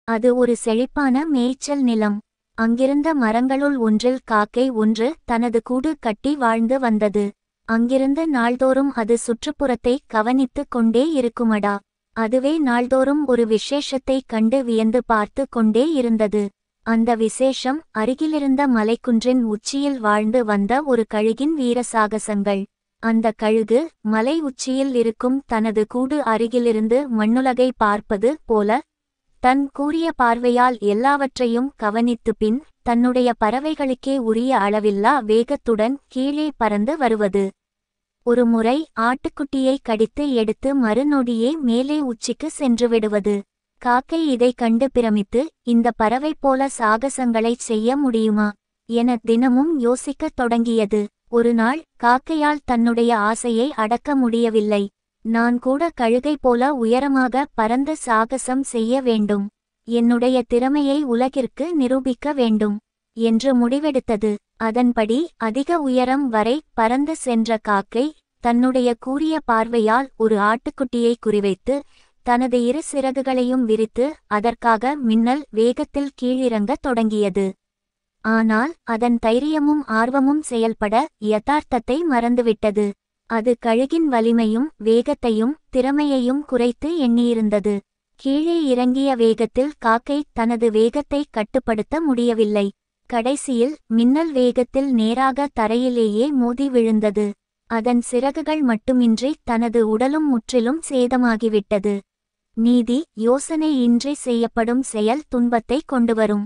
அது ஒரு செழிப்பான மேய்ச்சல் நிலம். அங்கிருந்த மரங்களுள் ஒன்றில் காக்கை ஒன்று தனது கூடு கட்டி வாழ்ந்து வந்தது. அங்கிருந்து நாள்தோறும் அது சுற்றுப்புறத்தை கவனித்துக் கொண்டே இருக்குமடா. அதுவே நாள்தோறும் ஒரு விசேஷத்தைக் கண்டு வியந்து பார்த்து கொண்டே இருந்தது. அந்த விசேஷம் அருகிலிருந்த மலைக்குன்றின் உச்சியில் வாழ்ந்து வந்த ஒரு கழுகின் வீரசாகசங்கள். அந்த கழுகு மலை உச்சியில் இருக்கும் தனது கூடு அருகிலிருந்து மண்ணுலகை பார்ப்பது போல தன் கூரிய பார்வையால் எல்லாவற்றையும் கவனித்து பின் தன்னுடைய பறவைகளுக்கே உரிய அளவில்லா வேகத்துடன் கீழே பறந்து வருவது. ஒரு முறை ஆட்டுக்குட்டியை கடித்து எடுத்து மறுநொடியே மேலே உச்சிக்கு சென்று விடுவது. காக்கை இதை கண்டு பிரமித்து, இந்த பறவை போல சாகசங்களைச் செய்ய முடியுமா என தினமும் யோசிக்கத் தொடங்கியது. ஒரு நாள் காக்கையால் தன்னுடைய ஆசையை அடக்க முடியவில்லை. நான் கூட கழுகை போல உயரமாக பறந்து சாகசம் செய்ய வேண்டும், என்னுடைய திறமையை உலகிற்கு நிரூபிக்க வேண்டும் என்று முடிவெடுத்தது. அதன்படி அதிக உயரம் வரை பறந்து சென்ற காக்கை தன்னுடைய கூரிய பார்வையால் ஒரு ஆட்டுக்குட்டியை குறிவைத்து தனது இரு சிறகுகளையும் விரித்து அதற்காக மின்னல் வேகத்தில் கீழிறங்கத் தொடங்கியது. ஆனால் அதன் தைரியமும் ஆர்வமும் செயல்பட யதார்த்தத்தை மறந்துவிட்டது. அது கழுகின் வலிமையும் வேகத்தையும் திறமையையும் குறைத்து எண்ணியிருந்தது. கீழே இறங்கிய வேகத்தில் காக்கை தனது வேகத்தை கட்டுப்படுத்த முடியவில்லை. கடைசியில் மின்னல் வேகத்தில் நேராக தரையிலேயே மோதி விழுந்தது. அதன் சிறகுகள் மட்டுமின்றி தனது உடலும் முற்றிலும் சேதமாகிவிட்டது. நீதி: யோசனை இன்றி செய்யப்படும் செயல் துன்பத்தை கொண்டுவரும்.